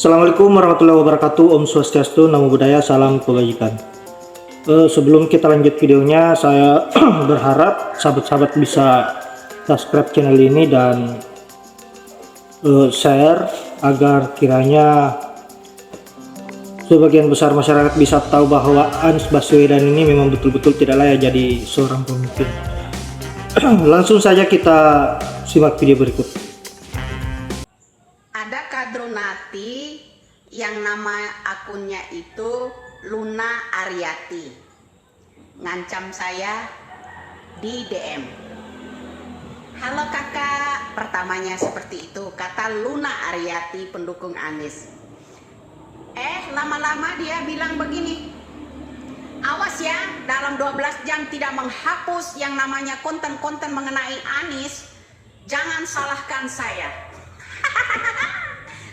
Assalamualaikum warahmatullahi wabarakatuh. Om Swastiastu, Namo Buddhaya, salam kebajikan. Sebelum kita lanjut videonya, saya berharap sahabat-sahabat bisa subscribe channel ini dan share agar kiranya sebagian besar masyarakat bisa tahu bahwa Anies Baswedan ini memang betul-betul tidak layak jadi seorang pemimpin. Langsung saja kita simak video berikut. Ada Kadronati yang nama akunnya itu Luna Aryati, ngancam saya di DM. Halo kakak, pertamanya seperti itu, kata Luna Aryati pendukung Anies. Lama-lama dia bilang begini, awas ya, dalam 12 jam tidak menghapus yang namanya konten-konten mengenai Anies, jangan salahkan saya.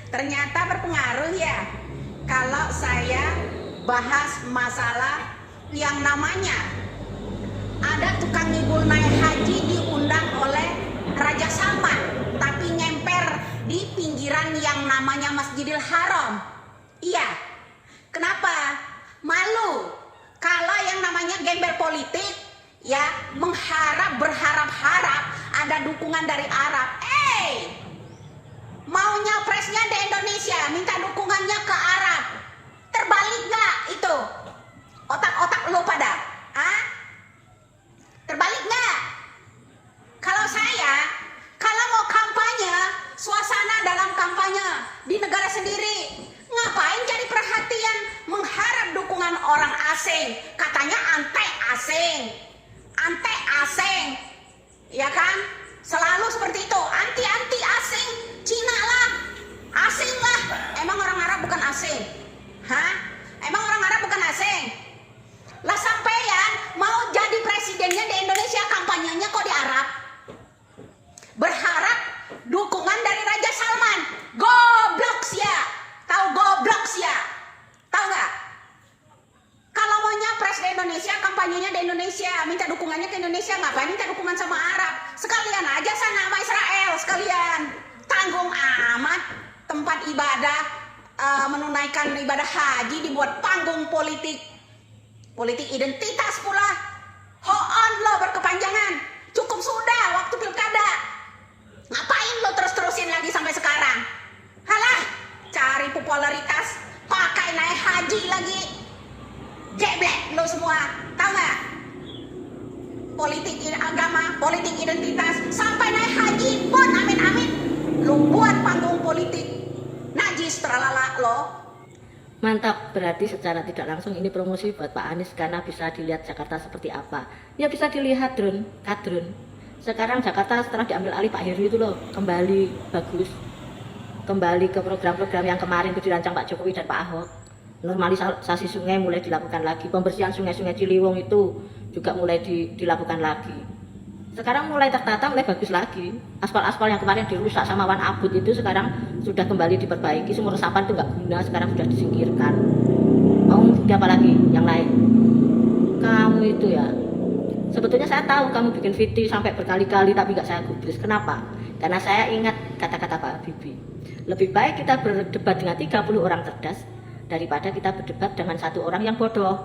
Ternyata berpengaruh ya kalau saya bahas masalah yang namanya ada tukang ngibul naik haji diundang oleh Raja Salman tapi ngemper di pinggiran yang namanya Masjidil Haram. Iya, kenapa? Malu kalau yang namanya gembel politik ya berharap-harap ada dukungan dari Arab. Maunya presnya di Indonesia, minta dukungannya ke Arab. Terbalik gak itu? Otak-otak lo pada? Terbalik gak? Kalau saya, kalau mau kampanye, suasana dalam kampanye di negara sendiri, ngapain jadi perhatian mengharap dukungan orang asing? Katanya anti asing, ya kan? Selalu seperti itu, anti asing. Cina lah, asing lah. Emang orang Arab bukan asing? Emang orang Arab bukan asing? Lah sampean mau jadi presidennya di Indonesia, kampanyenya kok di Arab? Berharap dukungan dari Raja Salman. Goblok sia. Tahu goblok sia? Tahu nggak? Kalau mau nyapres di Indonesia, kampanyenya di Indonesia, minta dukungannya ke Indonesia, ngapain minta dukungan sama Arab? Sekalian aja sana sama Israel sekalian. Tanggung amat, tempat ibadah menunaikan ibadah haji dibuat panggung politik identitas pula. Hoon lo berkepanjangan, cukup sudah waktu pilkada. Ngapain lo terus-terusin lagi sampai sekarang? Halah, cari popularitas, pakai naik haji lagi. Geblek lo semua, tahu nggak? Politik agama, politik identitas, sampai naik haji pun amin-amin. Lo buat panggung politik najis terlala lo. Mantap, berarti secara tidak langsung ini promosi buat Pak Anies karena bisa dilihat Jakarta seperti apa. Ya bisa dilihat kadrun. Sekarang Jakarta setelah diambil alih Pak Heru itu loh, kembali bagus. Kembali ke program-program yang kemarin itu dirancang Pak Jokowi dan Pak Ahok. Normalisasi sungai mulai dilakukan lagi, pembersihan sungai-sungai Ciliwung itu juga mulai dilakukan lagi. Sekarang mulai tertata, mulai bagus lagi. Aspal-aspal yang kemarin dirusak sama Wan Abut itu sekarang sudah kembali diperbaiki. Sumur resapan itu nggak guna, sekarang sudah disingkirkan. Mau apa lagi yang lain? Kamu itu ya, sebetulnya saya tahu kamu bikin video sampai berkali-kali tapi nggak saya gubris. Kenapa? Karena saya ingat kata-kata Pak Habibie. Lebih baik kita berdebat dengan 30 orang cerdas daripada kita berdebat dengan satu orang yang bodoh.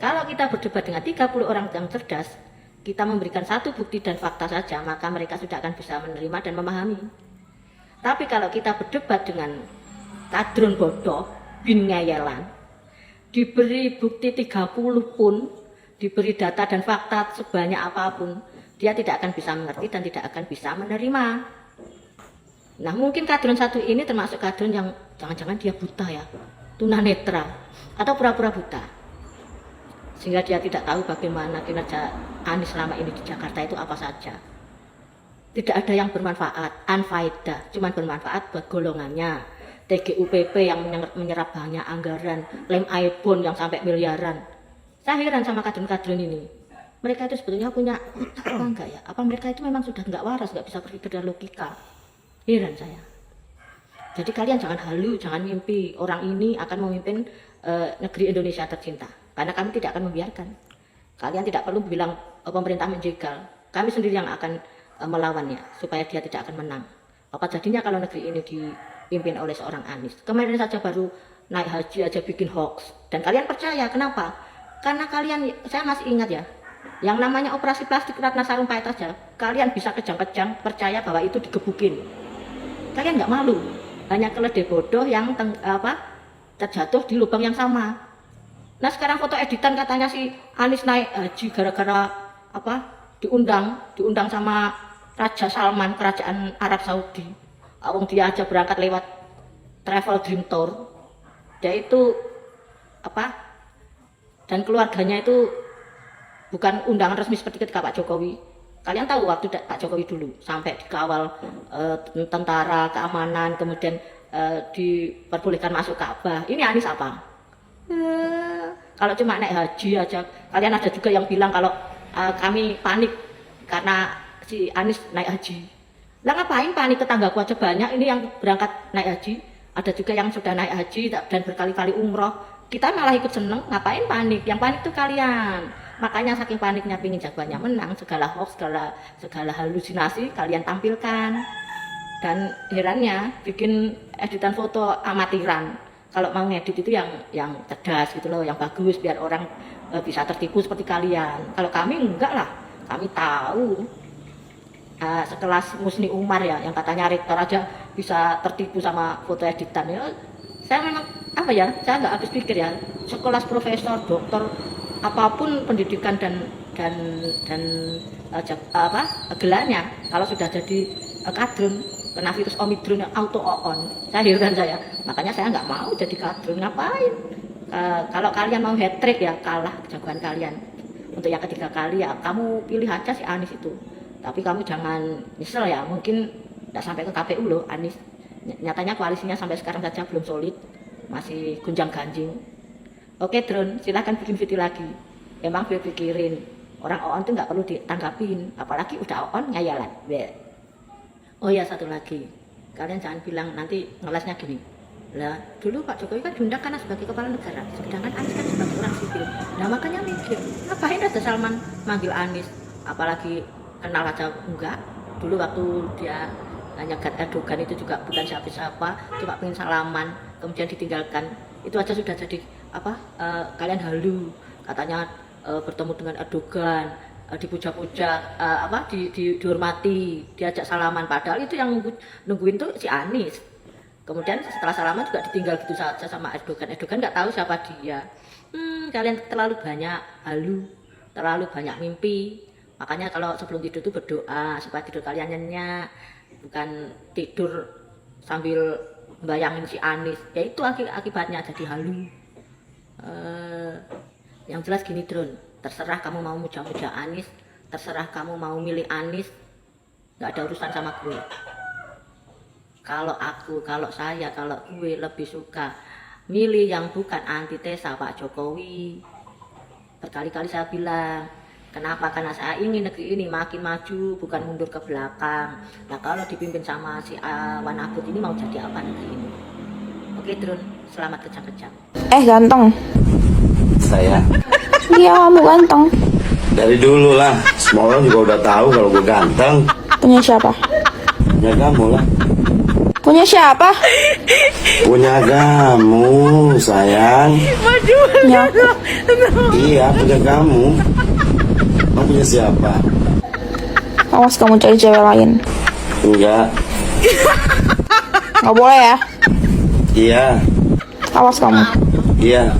Kalau kita berdebat dengan 30 orang yang cerdas, kita memberikan satu bukti dan fakta saja, maka mereka sudah akan bisa menerima dan memahami. Tapi kalau kita berdebat dengan kadrun bodoh, bin ngeyelan, diberi bukti 30 pun, diberi data dan fakta sebanyak apapun, dia tidak akan bisa mengerti dan tidak akan bisa menerima. Nah, mungkin kadrun satu ini termasuk kadrun yang jangan-jangan dia buta ya, tunanetra, atau pura-pura buta. Sehingga dia tidak tahu bagaimana kinerja Anies selama ini di Jakarta itu apa saja. Tidak ada yang bermanfaat, anfaedah, cuma bermanfaat buat golongannya. TGUPP yang menyerap banyak anggaran, lem iPhone yang sampai miliaran. Saya heran sama kadrun-kadrun ini. Mereka itu sebetulnya punya apa enggak ya? Apa mereka itu memang sudah enggak waras, enggak bisa berpikir dengan logika? Heran saya. Jadi kalian jangan halu, jangan mimpi orang ini akan memimpin negeri Indonesia tercinta. Karena kami tidak akan membiarkan. Kalian tidak perlu bilang pemerintah menjegal. Kami sendiri yang akan melawannya supaya dia tidak akan menang. Apa jadinya kalau negeri ini dipimpin oleh seorang Anies. Kemarin saja baru naik haji aja bikin hoax. Dan kalian percaya, kenapa? Karena kalian, saya masih ingat ya, yang namanya operasi plastik Ratna Sarumpait aja, kalian bisa kejang-kejang percaya bahwa itu digebukin. Kalian nggak malu, hanya keledai bodoh yang terjatuh di lubang yang sama. Nah sekarang foto editan katanya si Anies naik haji gara-gara diundang sama Raja Salman, kerajaan Arab Saudi. Dia aja berangkat lewat travel dream tour. Dia itu dan keluarganya itu bukan undangan resmi seperti ketika Pak Jokowi. Kalian tahu waktu Pak Jokowi dulu sampai dikawal tentara keamanan, kemudian diperbolehkan masuk Ka'bah. Ini Anies apa? Kalau cuma naik haji aja, kalian ada juga yang bilang kalau kami panik karena si Anies naik haji. Lah ngapain panik, tetanggaku aja banyak ini yang berangkat naik haji. Ada juga yang sudah naik haji dan berkali-kali umroh. Kita malah ikut seneng, ngapain panik? Yang panik tuh kalian. Makanya saking paniknya pingin jagoannya menang, segala hoax, segala halusinasi kalian tampilkan. Dan herannya bikin editan foto amatiran. Kalau mau ngedit itu yang cerdas gitu loh, yang bagus biar orang bisa tertipu seperti kalian. Kalau kami enggak lah, kami tahu. Sekelas Musni Umar ya, yang katanya rektor aja bisa tertipu sama foto editan ya. Saya memang saya nggak habis pikir ya, sekelas profesor, doktor, apapun pendidikan dan gelarnya, kalau sudah jadi kadrun kena virus Omikron auto on, saya heran saya. Makanya saya nggak mau jadi kadrun, ngapain? Kalau kalian mau hat trick ya kalah jagoan kalian. Untuk yang ketiga kali ya kamu pilih aja si Anies itu. Tapi kamu jangan nyesel ya, mungkin tidak sampai ke KPU loh Anies. Nyatanya koalisinya sampai sekarang saja belum solid, masih gunjang ganjing. Oke Drone, silahkan bikin video lagi. Emang gue pikirin, orang OON itu nggak perlu ditanggapin, apalagi udah OON ngayalan. Oh ya satu lagi, kalian jangan bilang nanti ngelesnya gini. Lah dulu Pak Jokowi kan diundang karena sebagai kepala negara, sedangkan Anies kan sebagai orang sipil. Nah makanya mikir, ngapain Raja Salman manggil Anies, apalagi kenal aja enggak. Dulu waktu dia nyegat Erdogan itu juga bukan siapa-siapa, cuma pengen salaman, kemudian ditinggalkan. Itu aja sudah jadi kalian halu, katanya bertemu dengan Erdogan, dipuja-puja, dihormati, diajak salaman, padahal itu yang nungguin tuh si Anies. Kemudian setelah salaman juga ditinggal gitu saja sama Erdogan. Erdogan nggak tahu siapa dia. Kalian terlalu banyak halu, terlalu banyak mimpi. Makanya kalau sebelum tidur tuh berdoa supaya tidur kalian nyenyak, bukan tidur sambil bayangin si Anies. Ya itu akibatnya jadi halu. Yang jelas gini Drone, terserah kamu mau muja-muja Anies, terserah kamu mau milih Anies, nggak ada urusan sama gue. Kalau gue lebih suka milih yang bukan antitesa Pak Jokowi. Berkali-kali saya bilang, kenapa? Karena saya ingin negeri ini makin maju, bukan mundur ke belakang. Nah kalau dipimpin sama si Wan Abud ini mau jadi apa negeri ini? Oke Drone, selamat kejang-kejang. Ganteng. Saya? Iya, kamu ganteng. Dari dulu lah, semua orang juga udah tahu kalau gue ganteng. Punya siapa? Punya kamu lah. Punya siapa? Punya kamu, sayang. Punya aku. Iya, punya kamu. Kamu punya siapa? Awas kamu cari cewek lain. Enggak. Nggak boleh ya? Iya. Awas kamu. Iya.